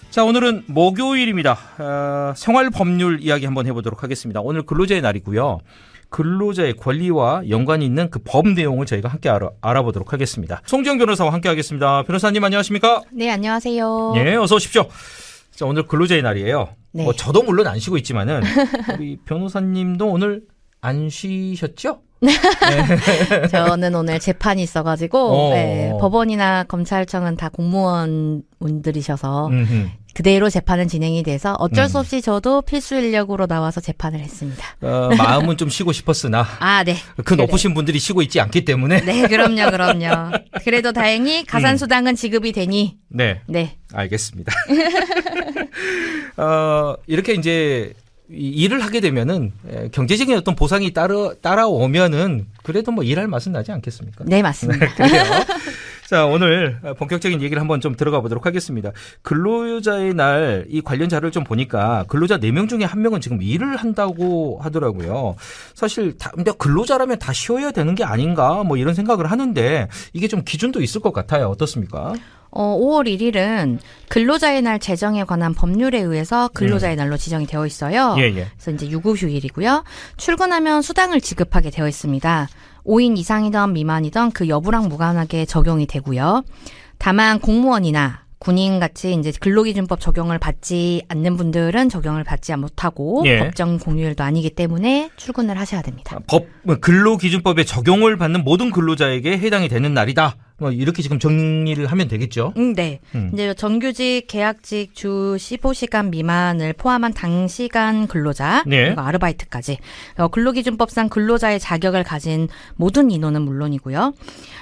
자, 오늘은 목요일입니다. 생활 법률 이야기 한번 해보도록 하겠습니다. 오늘 근로자의 날이고요. 근로자의 권리와 연관이 있는 그 법 내용을 저희가 함께 알아보도록 하겠습니다. 송지영 변호사와 함께 하겠습니다. 변호사님 안녕하십니까? 네, 안녕하세요. 네, 어서 오십시오. 자, 오늘 근로자의 날이에요. 네. 저도 물론 안 쉬고 있지만은 우리 변호사님도 오늘 안 쉬셨죠? 저는 오늘 재판이 있어가지고 네, 법원이나 검찰청은 다 공무원분들이셔서 그대로 재판은 진행이 돼서 어쩔 수 없이 저도 필수 인력으로 나와서 재판을 했습니다. 마음은 좀 쉬고 싶었으나 네. 그 높으신 분들이 쉬고 있지 않기 때문에 네, 그럼요. 그래도 다행히 가산수당은 지급이 되니 네. 알겠습니다. 이렇게 이제 일을 하게 되면은 경제적인 어떤 보상이 따라오면은 그래도 뭐 일할 맛은 나지 않겠습니까? 네, 맞습니다. 그래요. 자, 오늘 본격적인 얘기를 한번 좀 들어가 보도록 하겠습니다. 근로자의 날 이 관련 자료를 좀 보니까 근로자 4명 중에 1명은 지금 일을 한다고 하더라고요. 사실 근데 근로자라면 다 쉬어야 되는 게 아닌가 뭐 이런 생각을 하는데 이게 좀 기준도 있을 것 같아요. 어떻습니까? 5월 1일은 근로자의 날 제정에 관한 법률에 의해서 근로자의 날로 지정이 되어 있어요. 그래서 이제 유급휴일이고요. 출근하면 수당을 지급하게 되어 있습니다. 5인 이상이던 미만이던 그 여부랑 무관하게 적용이 되고요. 다만 공무원이나 군인같이 이제 근로기준법 적용을 받지 않는 분들은 적용을 받지 못하고 법정 공휴일도 아니기 때문에 출근을 하셔야 됩니다. 근로기준법에 적용을 받는 모든 근로자에게 해당이 되는 날이다. 뭐 이렇게 지금 정리를 하면 되겠죠? 네. 이제 정규직, 계약직 주 15시간 미만을 포함한 단시간 근로자, 그리고 아르바이트까지 근로기준법상 근로자의 자격을 가진 모든 인원은 물론이고요.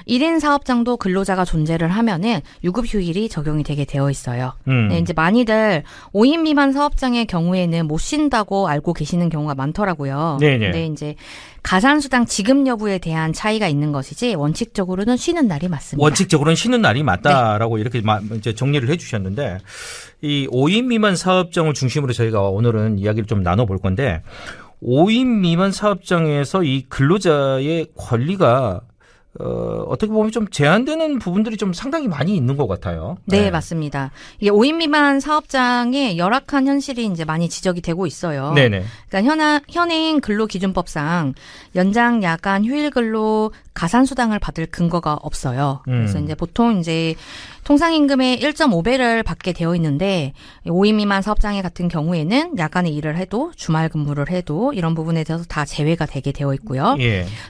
1인 사업장도 근로자가 존재를 하면은 유급휴일이 적용이 되게 되어 있어요. 네, 이제 많이들 5인 미만 사업장의 경우에는 못 쉰다고 알고 계시는 경우가 많더라고요. 근데 이제 가산수당 지급 여부에 대한 차이가 있는 것이지 원칙적으로는 쉬는 날이 맞습니다. 원칙적으로는 쉬는 날이 맞다라고 이렇게 이제 정리를 해 주셨는데 이 5인 미만 사업장을 중심으로 저희가 오늘은 이야기를 좀 나눠볼 건데 5인 미만 사업장에서 이 근로자의 권리가 어떻게 보면 좀 제한되는 부분들이 좀 상당히 많이 있는 것 같아요. 네, 맞습니다. 이게 5인 미만 사업장의 열악한 현실이 이제 많이 지적이 되고 있어요. 그러니까 현행 근로기준법상 연장, 야간, 휴일 근로 가산수당을 받을 근거가 없어요. 그래서 이제 보통 이제 통상임금의 1.5배를 받게 되어 있는데 5인 미만 사업장의 같은 경우에는 야간에 일을 해도 주말 근무를 해도 이런 부분에 대해서 다 제외가 되게 되어 있고요.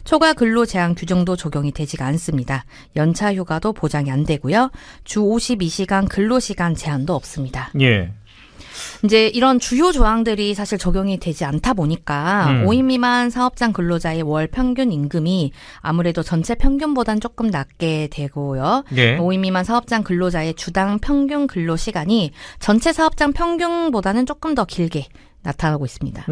초과 근로 제한 규정도 적용이 되지가 않습니다. 연차 휴가도 보장이 안 되고요. 주 52시간 근로시간 제한도 없습니다. 이제 이런 주요 조항들이 사실 적용이 되지 않다 보니까 5인 미만 사업장 근로자의 월 평균 임금이 아무래도 전체 평균보다는 조금 낮게 되고요. 5인 미만 사업장 근로자의 주당 평균 근로 시간이 전체 사업장 평균보다는 조금 더 길게 나타나고 있습니다.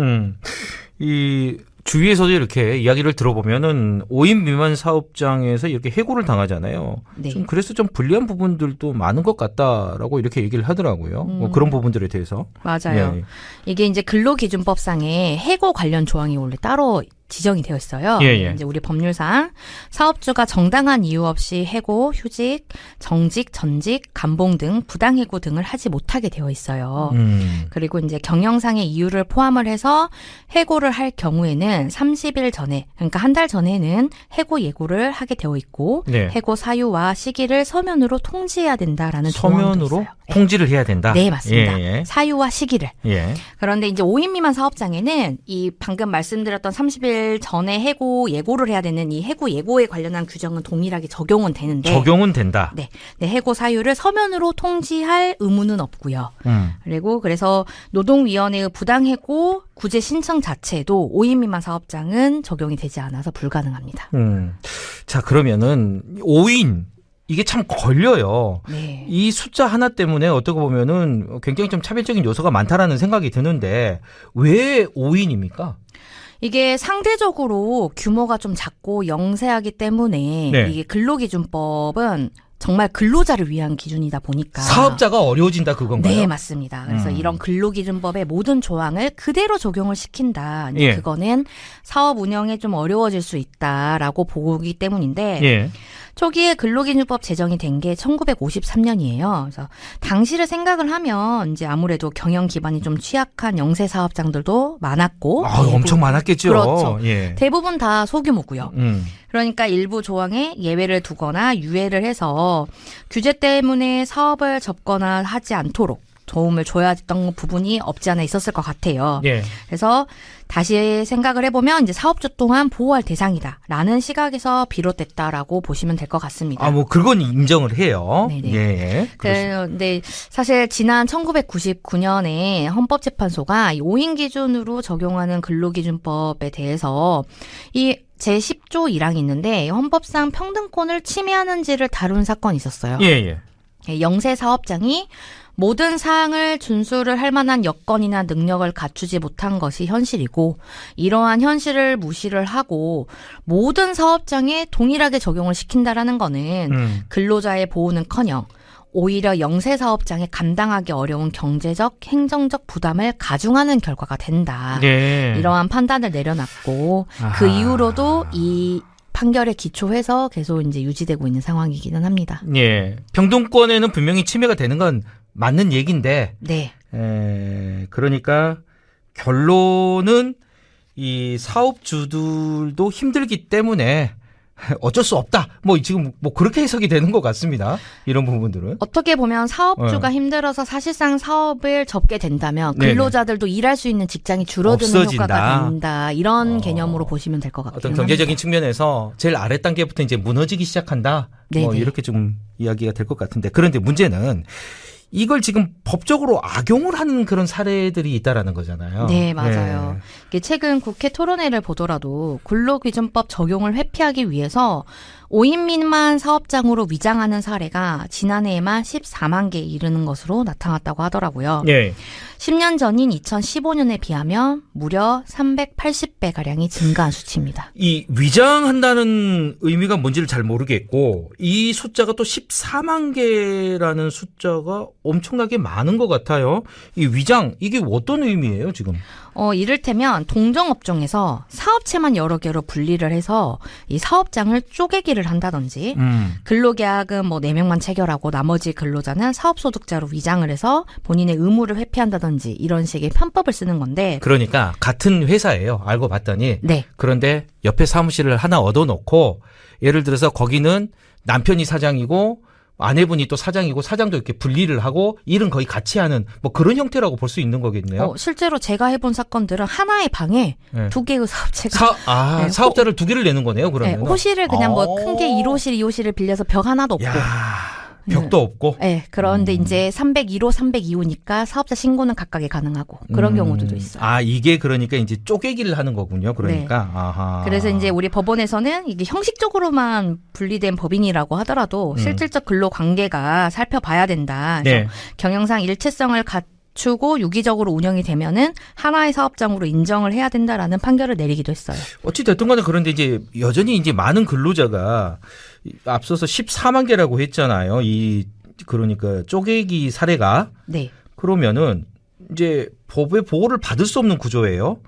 이 주위에서도 이렇게 이야기를 들어보면은 5인 미만 사업장에서 이렇게 해고를 당하잖아요. 좀 그래서 좀 불리한 부분들도 많은 것 같다라고 이렇게 얘기를 하더라고요. 뭐 그런 부분들에 대해서. 맞아요. 이게 이제 근로기준법상에 해고 관련 조항이 원래 따로 지정이 되어 있어요. 이제 우리 법률상 사업주가 정당한 이유 없이 해고, 휴직, 정직, 전직, 감봉 등 부당해고 등을 하지 못하게 되어 있어요. 그리고 이제 경영상의 이유를 포함을 해서 해고를 할 경우에는 30일 전에, 그러니까 한 달 전에는 해고 예고를 하게 되어 있고 해고 사유와 시기를 서면으로 통지해야 된다라는 조항도 있어요. 통지를 해야 된다? 네, 맞습니다. 사유와 시기를. 그런데 이제 5인 미만 사업장에는 이 방금 말씀드렸던 30일 전에 해고 예고를 해야 되는 이 해고 예고에 관련한 규정은 동일하게 적용은 되는데 적용은 된다. 네, 해고 사유를 서면으로 통지할 의무는 없고요. 그리고 그래서 노동위원회의 부당해고 구제 신청 자체도 5인 미만 사업장은 적용이 되지 않아서 불가능합니다. 자, 그러면은 5인 이게 참 걸려요. 이 숫자 하나 때문에 어떻게 보면은 굉장히 좀 차별적인 요소가 많다라는 생각이 드는데 왜 5인입니까? 이게 상대적으로 규모가 좀 작고 영세하기 때문에 이게 근로기준법은 정말 근로자를 위한 기준이다 보니까 사업자가 어려워진다 그건가요? 네, 맞습니다. 그래서 이런 근로기준법의 모든 조항을 그대로 적용을 시킨다. 그거는 사업 운영에 좀 어려워질 수 있다라고 보기 때문인데 초기에 근로기준법 제정이 된 게 1953년이에요. 그래서 당시를 생각을 하면 이제 아무래도 경영 기반이 좀 취약한 영세 사업장들도 많았고 엄청 많았겠죠. 그렇죠. 예. 대부분 다 소규모고요. 그러니까 일부 조항에 예외를 두거나 유예를 해서 규제 때문에 사업을 접거나 하지 않도록 도움을 줘야 했던 부분이 없지 않아 있었을 것 같아요. 예. 그래서 다시 생각을 해보면 이제 사업주 또한 보호할 대상이다라는 시각에서 비롯됐다라고 보시면 될 것 같습니다. 뭐 그건 인정을 해요. 네네. 예. 근데 사실 지난 1999년에 헌법재판소가 이 5인 기준으로 적용하는 근로기준법에 대해서 이 제10조 1항이 있는데 헌법상 평등권을 침해하는지를 다룬 사건이 있었어요. 예. 영세 사업장이 모든 사항을 준수를 할 만한 여건이나 능력을 갖추지 못한 것이 현실이고 이러한 현실을 무시를 하고 모든 사업장에 동일하게 적용을 시킨다라는 거는 근로자의 보호는커녕 오히려 영세 사업장에 감당하기 어려운 경제적, 행정적 부담을 가중하는 결과가 된다. 네. 이러한 판단을 내려놨고 그 이후로도 이 판결에 기초해서 계속 이제 유지되고 있는 상황이기는 합니다. 예. 평등권에는 분명히 침해가 되는 건 맞는 얘기인데. 네. 그러니까 결론은 이 사업주들도 힘들기 때문에 어쩔 수 없다. 지금 그렇게 해석이 되는 것 같습니다. 이런 부분들은. 어떻게 보면 사업주가 힘들어서 사실상 사업을 접게 된다면 근로자들도 일할 수 있는 직장이 줄어드는 없어진다. 효과가 된다. 이런 개념으로 보시면 될 것 같아요. 어떤 경제적인 측면에서 제일 아래 단계부터 이제 무너지기 시작한다. 이렇게 좀 이야기가 될 것 같은데. 그런데 문제는 이걸 지금 법적으로 악용을 하는 그런 사례들이 있다라는 거잖아요. 네, 맞아요. 네. 최근 국회 토론회를 보더라도 근로기준법 적용을 회피하기 위해서 5인 미만 사업장으로 위장하는 사례가 지난해에만 14만 개에 이르는 것으로 나타났다고 하더라고요. 예. 10년 전인 2015년에 비하면 무려 380배가량이 증가한 수치입니다. 이 위장한다는 의미가 뭔지를 잘 모르겠고 이 숫자가 또 14만 개라는 숫자가 엄청나게 많은 것 같아요. 이 위장, 이게 어떤 의미예요, 지금? 이를테면 동종업종에서 사업체만 여러 개로 분리를 해서 이 사업장을 쪼개기를 한다든지 근로계약은 4명만 체결하고 나머지 근로자는 사업소득자로 위장을 해서 본인의 의무를 회피한다든지 이런 식의 편법을 쓰는 건데 그러니까 같은 회사예요. 알고 봤더니. 네. 그런데 옆에 사무실을 하나 얻어놓고 예를 들어서 거기는 남편이 사장이고 아내분이 또 사장이고 사장도 이렇게 분리를 하고 일은 거의 같이 하는 그런 형태라고 볼 수 있는 거겠네요. 실제로 제가 해본 사건들은 하나의 방에 네. 2개의 사업체가 사업자를 2개를 내는 거네요. 그러면 호실을 그냥 큰 게 1호실, 2호실을 빌려서 벽 하나도 없고 벽도 없고. 네, 그런데 이제 301호, 302호니까 사업자 신고는 각각에 가능하고 그런 경우들도 있어요. 이게 그러니까 이제 쪼개기를 하는 거군요. 그러니까. 네. 아하. 그래서 이제 우리 법원에서는 이게 형식적으로만 분리된 법인이라고 하더라도 실질적 근로 관계가 살펴봐야 된다. 그래서 경영상 일체성을 갖추고 유기적으로 운영이 되면은 하나의 사업장으로 인정을 해야 된다라는 판결을 내리기도 했어요. 어찌 됐든 간에 그런데 이제 여전히 이제 많은 근로자가 앞서서 14만 개라고 했잖아요. 그러니까 쪼개기 사례가. 네. 그러면은 이제 법의 보호를 받을 수 없는 구조예요.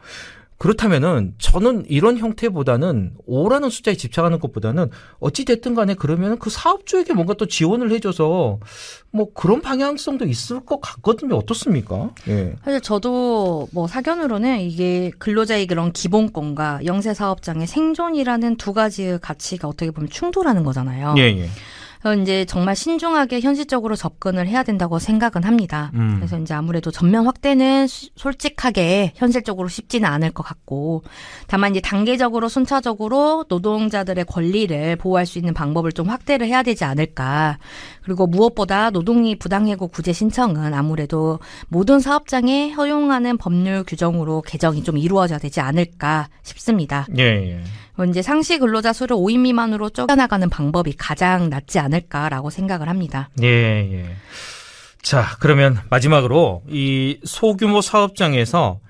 그렇다면은 저는 이런 형태보다는 5라는 숫자에 집착하는 것보다는 어찌 됐든 간에 그러면 그 사업주에게 뭔가 또 지원을 해줘서 그런 방향성도 있을 것 같거든요. 어떻습니까? 예. 사실 저도 사견으로는 이게 근로자의 그런 기본권과 영세 사업장의 생존이라는 두 가지의 가치가 어떻게 보면 충돌하는 거잖아요. 예. 이제 정말 신중하게 현실적으로 접근을 해야 된다고 생각은 합니다. 그래서 이제 아무래도 전면 확대는 솔직하게 현실적으로 쉽지는 않을 것 같고, 다만 이제 단계적으로 순차적으로 노동자들의 권리를 보호할 수 있는 방법을 좀 확대를 해야 되지 않을까. 그리고 무엇보다 노동이 부당해고 구제 신청은 아무래도 모든 사업장에 허용하는 법률 규정으로 개정이 좀 이루어져야 되지 않을까 싶습니다. 예. 이제 상시 근로자 수를 5인 미만으로 쪼개나가는 방법이 가장 낫지 않을까라고 생각을 합니다. 예. 자, 그러면 마지막으로 이 소규모 사업장에서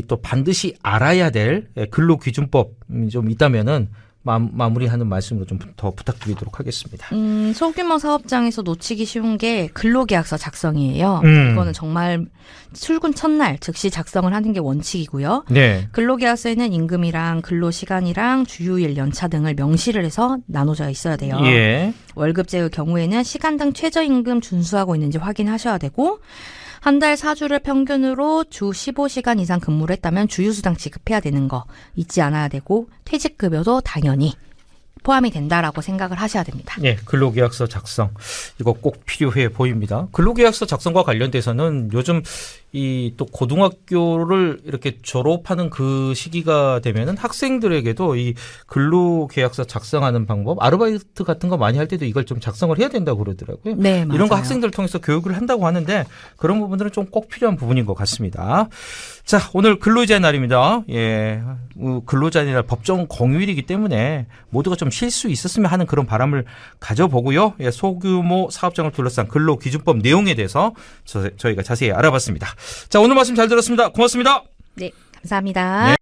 또 반드시 알아야 될 근로기준법 좀 있다면은 마무리하는 말씀으로 좀 더 부탁드리도록 하겠습니다. 소규모 사업장에서 놓치기 쉬운 게 근로계약서 작성이에요. 이거는 정말 출근 첫날 즉시 작성을 하는 게 원칙이고요. 네. 근로계약서에는 임금이랑 근로시간이랑 주휴일, 연차 등을 명시를 해서 나눠져 있어야 돼요. 예. 월급제의 경우에는 시간 등 최저임금 준수하고 있는지 확인하셔야 되고 한 달 4주를 평균으로 주 15시간 이상 근무를 했다면 주휴수당 지급해야 되는 거 잊지 않아야 되고 퇴직급여도 당연히 포함이 된다라고 생각을 하셔야 됩니다. 네, 근로계약서 작성 이거 꼭 필요해 보입니다. 근로계약서 작성과 관련돼서는 요즘 이 또 고등학교를 이렇게 졸업하는 그 시기가 되면은 학생들에게도 이 근로계약서 작성하는 방법, 아르바이트 같은 거 많이 할 때도 이걸 좀 작성을 해야 된다고 그러더라고요. 네, 맞아요. 이런 거 학생들을 통해서 교육을 한다고 하는데 그런 부분들은 좀 꼭 필요한 부분인 것 같습니다. 자, 오늘 근로자의 날입니다. 예, 근로자의 날 법정 공휴일이기 때문에 모두가 좀 쉴 수 있었으면 하는 그런 바람을 가져보고요. 예, 소규모 사업장을 둘러싼 근로기준법 내용에 대해서 저희가 자세히 알아봤습니다. 자, 오늘 말씀 잘 들었습니다. 고맙습니다. 네, 감사합니다. 네.